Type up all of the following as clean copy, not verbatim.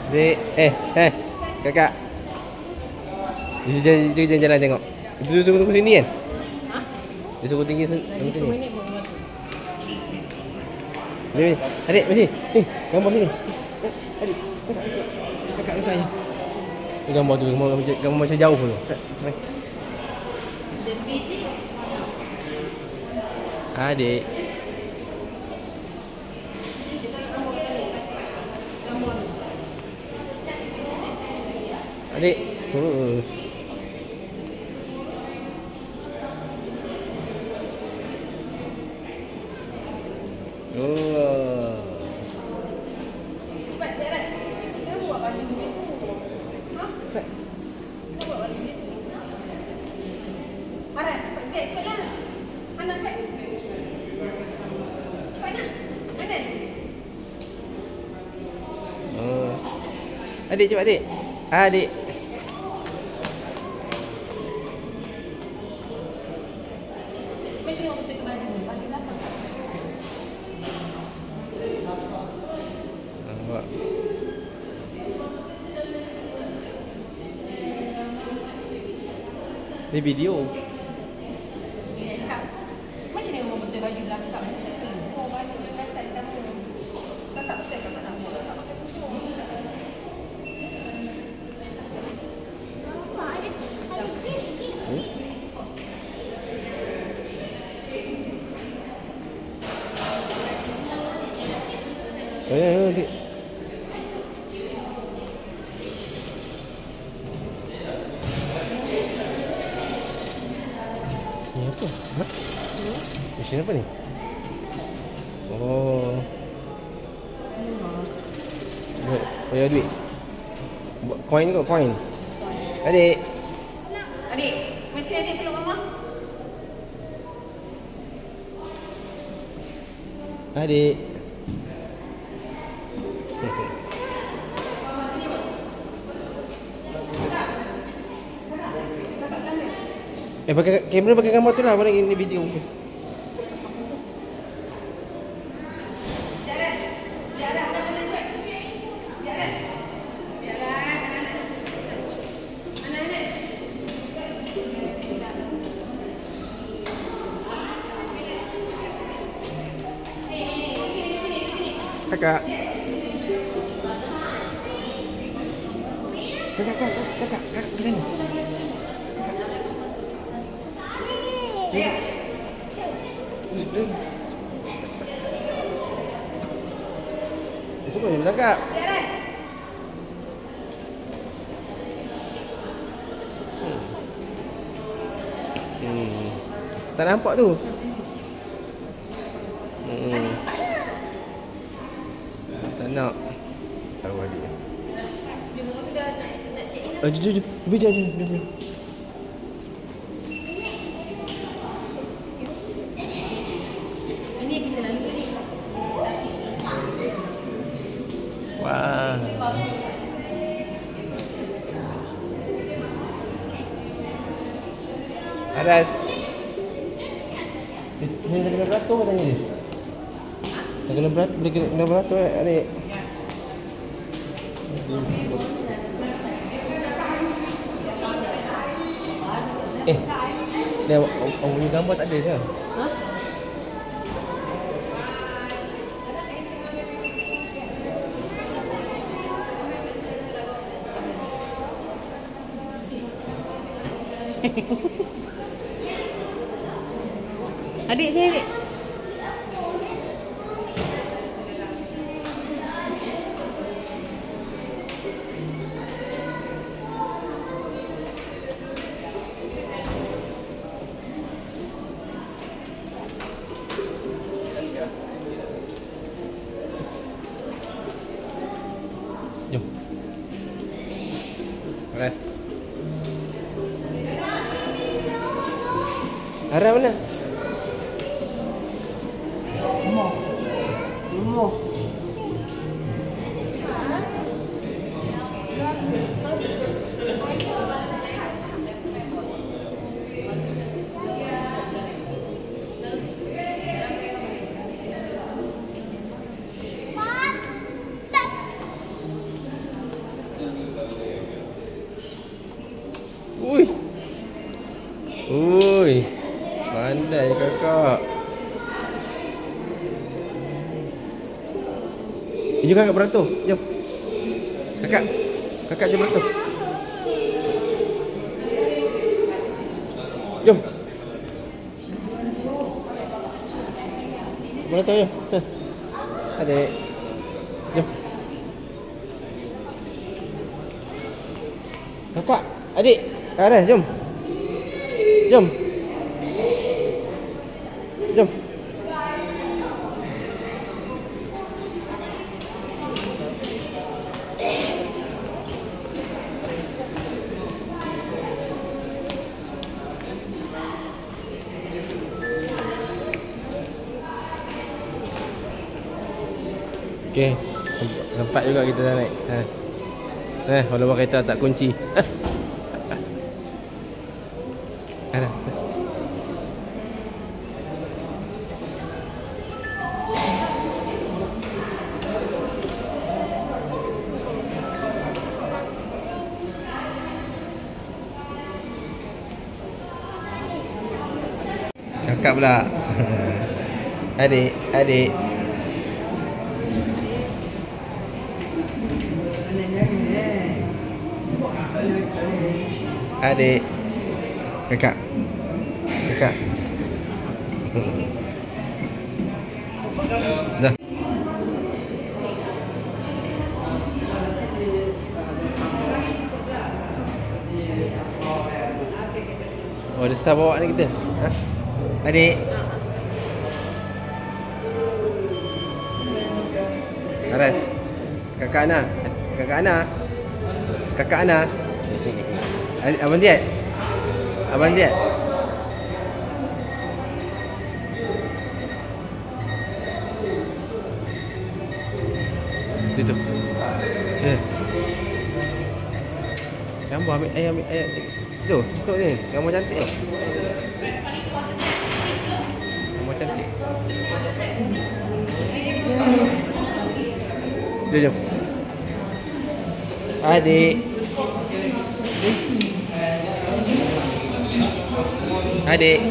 Dek, kakak. Dia jalan tengok. Itu dia suruh tunggu sini kan? Ha? Dia suruh tinggi tunggu sini. minit pun buat. Ni, adik, mari. Ni, gambar sini. Adik, kakak ya. Ni gambar tu, gambar macam jauh tu. Mari. Adik. Adik. Oh. Cepat, Jaran. Kenapa buat baju macam tu? Ha? Cepat. Kenapa buat baju macam tu? Aras, cepatlah. Anak kan? Cepatlah. Mana? Oh. Adik cepat adik. Adik. Mesti orang betul ke baju. Baju belakang. Nampak. Ni video. Macam ni orang betul baju belakang. Kita semua baju perasan kamu. Kakak betul kakak nak buat. Kakak pakai tudung. Adik. Ni apa? Ha? Mesin apa ni? Oh. Bayar duit. Buat coin kot, coin. Adik. Adik, mesti adik peluk mama. Adik. Pakai kamera, pakai gambar tu lah. Mana ini video tu. Jaras. Jaras dah boleh cepat. Jaras. Jaras. Anak-anak. Sini. Kakak. Kakak, ke sana. Ayo. Cuba ni kakak. Jaras. Tak nampak tu. Tak nak. Tahu adik. Dia semua tu dah nak check in. Jom. Biar. Ini kita lalu tadi. Wah. Aras. Ni dah kena beratur ke tanya dia? Dah kena beratur, boleh kena beratur adik. Ni orang punya gambar tak ada ke? Ha? Adik sini adik. Jom. Aras. Aras mana? Rumah. Pandai kakak. Jom kakak beratur. Jom. Kakak. Kakak jom beratur. Jom. Beratur jom. Adik. Jom. Kakak. Adik. Aras jom. Jom. Jom. Okey. Nampak juga kita dah naik. Walaupun kereta tak kunci. Ada. Kakak pula. Adik, adik. Adik. Kakak. Kakak. Dah. Oh, ada staff bawa ni kita. Ha? Adik. Aras. Kakak Ana. Kakak Ana. Kakak Ana. Abang Ziad. Abang Ziad. Itu. Ya. Gambar ambil ambil. Tu, tu ni. Gambar cantik tu. Gambar cantik. Jom. Adik. Adik.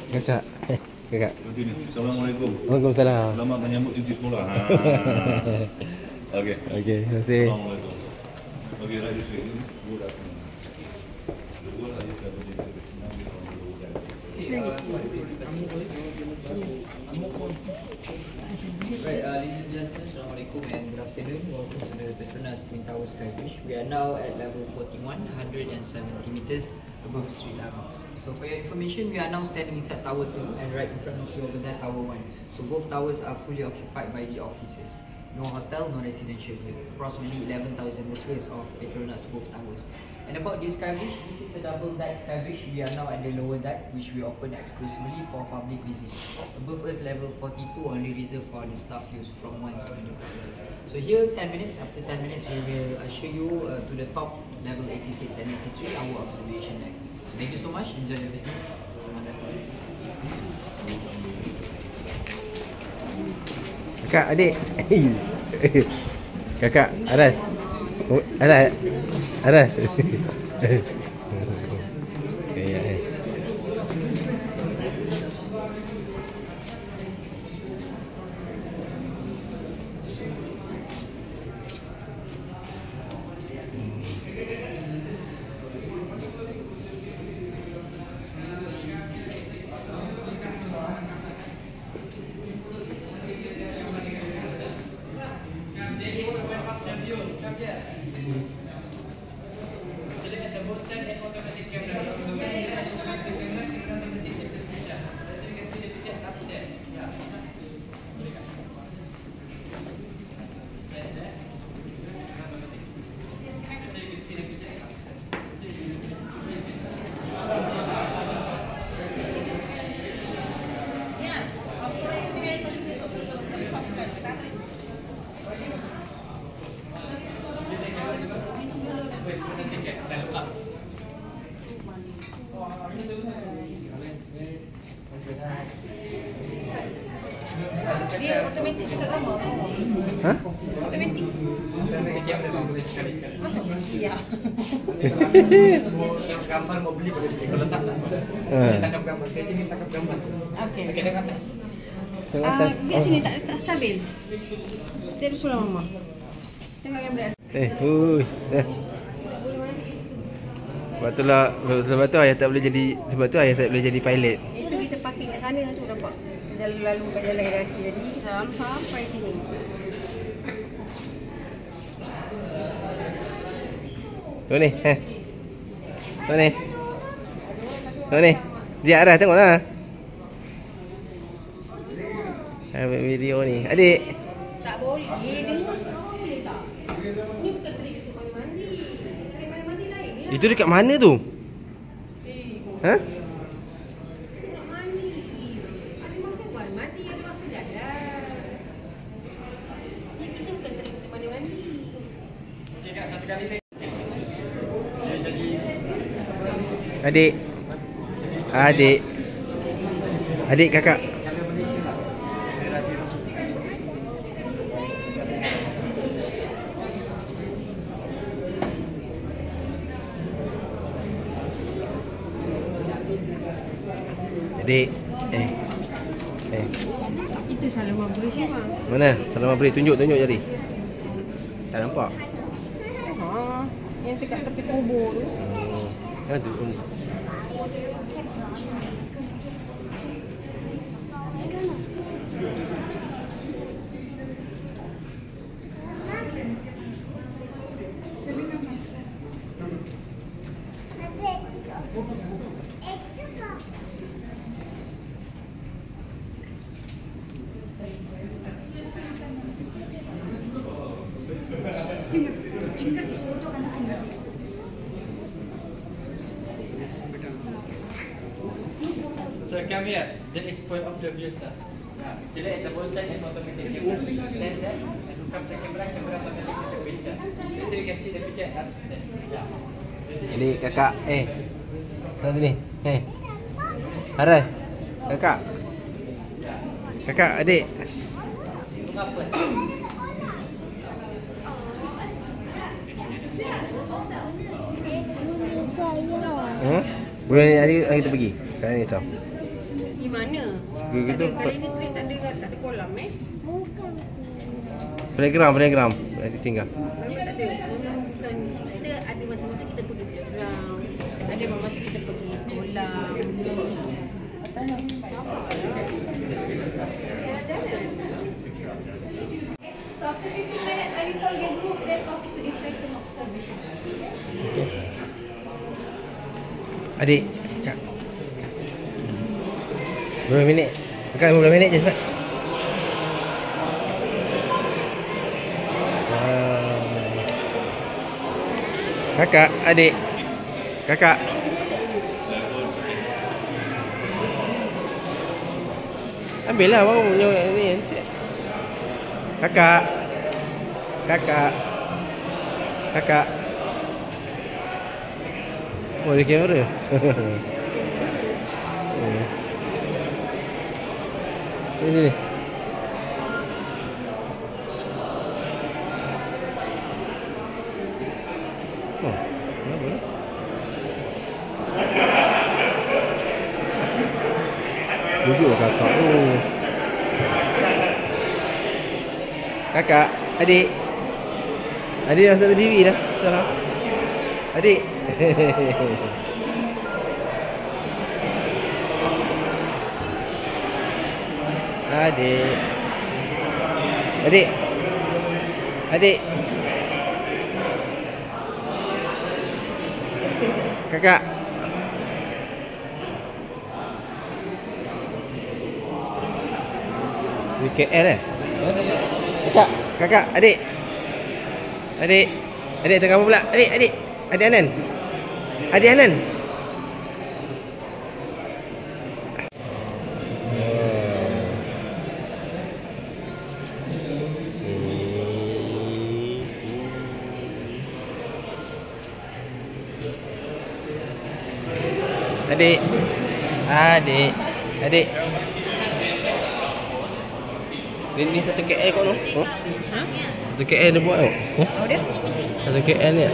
Kakak. Kakak. Assalamualaikum. Waalaikumsalam. Selamat menyambut cuti sekolah. Okey. Okey, terima kasih. Assalamualaikum. Okey, radio sikit. Right, ladies and gentlemen, Assalamualaikum and good afternoon. Welcome to the Petronas Twin Towers Skybridge. We are now at level 41, 170 meters above street level. So for your information, we are now standing inside Tower 2 and right in front of you over there, Tower 1. So both towers are fully occupied by the offices. No hotel, no residential here. Approximately 11,000 workers of Petronas both towers. And about this skybridge, this is a double deck skybridge. We are now at the lower deck, which we open exclusively for public visit. Above us, level 42 only reserved for the staff use from 1 to 20. So here, 10 minutes. After 10 minutes, we will show you to the top level 86 and 83, our observation deck. So thank you so much. Enjoy your visit. Selamat datang. Kakak, adik. Kakak, Aras. Aras. Aras. Masuk ya. Yang gambar mau beli boleh beli. Kalau tak tak. Saya tangkap gambar. Saya sini tangkap gambar. Okey. Okey, dekat atas. Kat sini tak stabil. Kita suruh mama. Tengok yang berat. Hui. Sebab tu ayah tak boleh jadi pilot. Itu kita parking kat sana tu nampak. Jalan lalu kat jalan kaki tadi sampai sini. Tu ni. Tu ni. Dia arah tengoklah. Ambil video ni. Adik. Tak boleh. Dengar tak boleh tak? Ni bukan trik untuk mandi. Trik mandi lain ni. Itu dekat mana tu? Ha? Nak mandi. Ada masa buat mandi, ada masa jalan. Ni benda bukan trik untuk mandi. Okey, Kak, satu kali lagi. Dia jadi Adik kakak. Adik. Itu Salamah Malaysia bang. Mana? Salamah beri tunjuk jadi. Tak nampak. Yang dekat tepi kubur tu. Tu. So come here. That is point of the view, sir. Jadi at the bottom and automatically stand there and come to camera automatically take the picture. Then you can see the picture upstairs. Yeah. Adik kakak. Nanti ni. Harai. Kakak. Kakak adik. Apa? Boleh hari kita pergi. Kali ni tau. Di mana? Gitu. Kali ni trip tak ada kolam Playground. Ada tinggal. Memang tak ada. Memang bukan. Kita ada masa-masa kita pergi playground. Ada masa kita pergi kolam. So after 15 minutes, I will call your group, then proceed to the second observation. Okay. Adik. Kak. Berapa minit? Tekan 15 minit je cepat. Kakak, adik. Kakak. Ambillah bau ni. Kakak. Oh, ada kamera. Sini. Oh, kenapa ni? Duduk kakak tu. Kakak, adik. Adik dah masuk TV dah sekarang. Adik. Adik. Kakak. Ni KL Kakak, adik. Adik tengah apa pula? Adik Anan. Adik. Ini satu KL kau tu? Ha? Satu KL dia buat tau. Oh dia? Satu KL ni.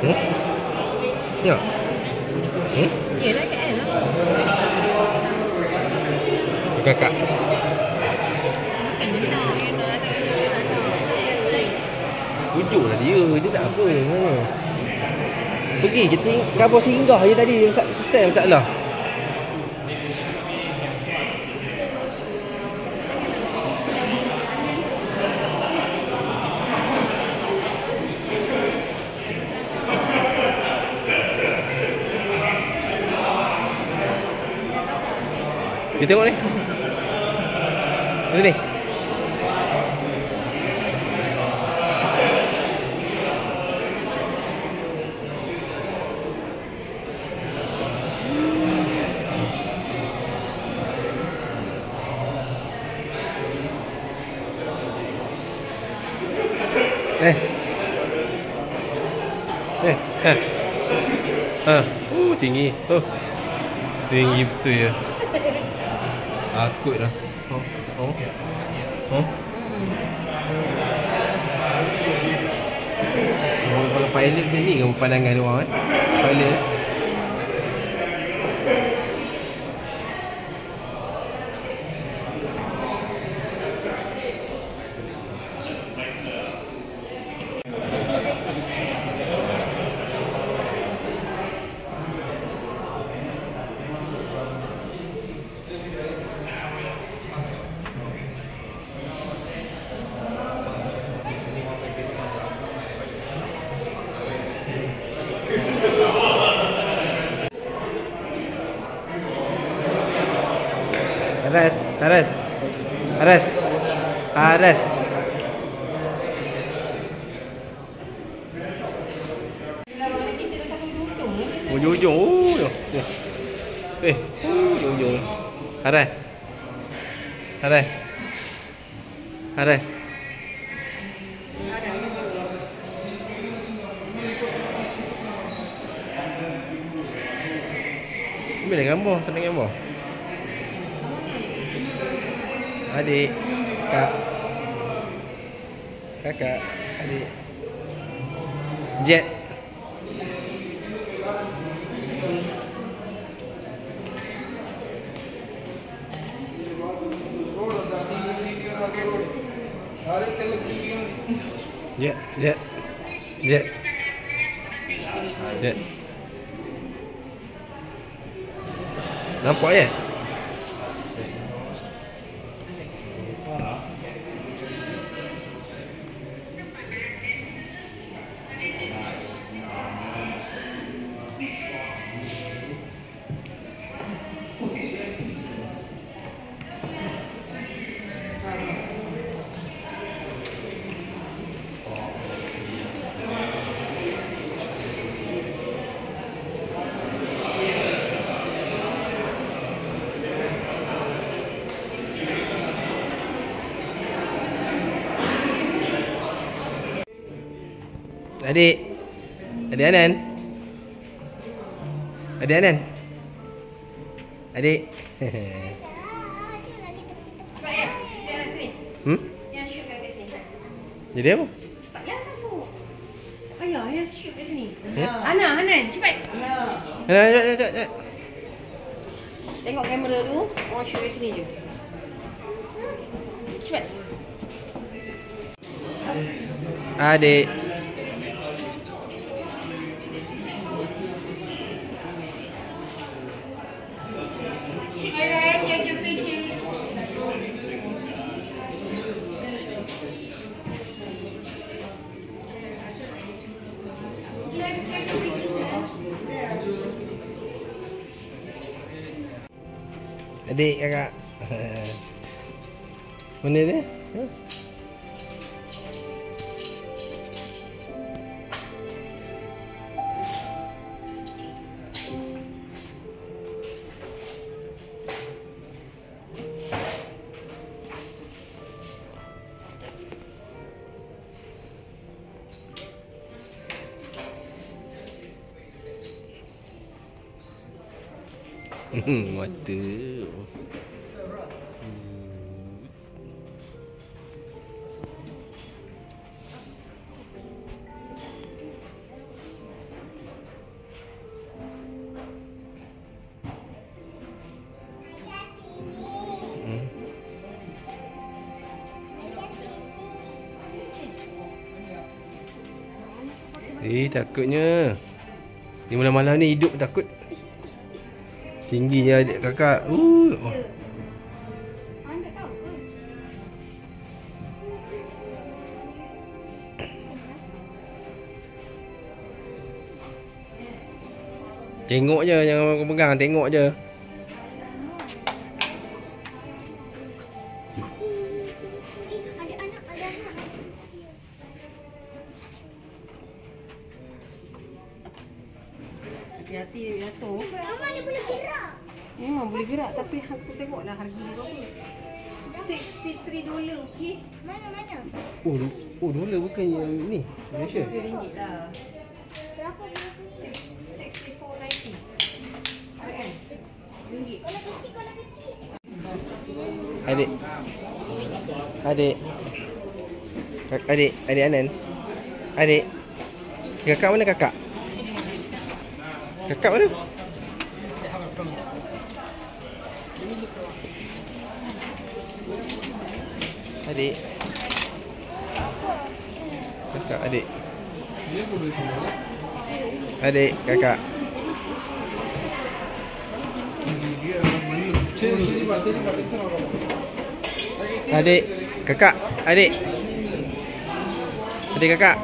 Tengok. Yelah KL lah. Kakak. Bukan dia nak. Dia nak ada. Pujuk lah dia. Dia nak apa? Pergi kita kabur singgah je tadi. Selesai masalah. Kita tengok ni. Sini. Tinggi. Tinggi betul ya. Takut lah. Kalau pilot macam ni kan pandangan dia orang pilot. Aras. Ujung-ujung. Ujung-ujung. Aras. Bila gambar, tak nak gambar. Adik, kakak, adik. Jet. Jet. Nampak je? Adik Anan. Adik. Cepat ya. Dia sini. Yang shoot kat sini. Jadi apa? Yang masuk. Ayah yang shoot kat sini. Hanan, cepat. Hanan, cepat. Tengok kamera tu, orang shoot kat sini je. Cepat. Adik. Adik, kakak. Mana dia? Mata. Takutnya. Ni malam-malam ni hidup takut. Tingginya adik kakak. Oh. Anda tahu ke? Tengok je, jangan pegang, tengok je. Ada anak, ada anak. Hati-hati dia jatuh. Mama dia boleh gerak. Memang boleh gerak tapi aku tengoklah harga dia berapa. $63, okey? Mana? Oh, dolar bukan yang ni. Malaysia. RM7 lah. Berapa? 64.90. Ada kan? RM1. Kalau kecil. Adik. Adik Anan. Adik. Kakak mana kakak? Kakak mana? Adik. Kakak, adik. Adik, kakak. Adik, kakak, adik. Adik kakak.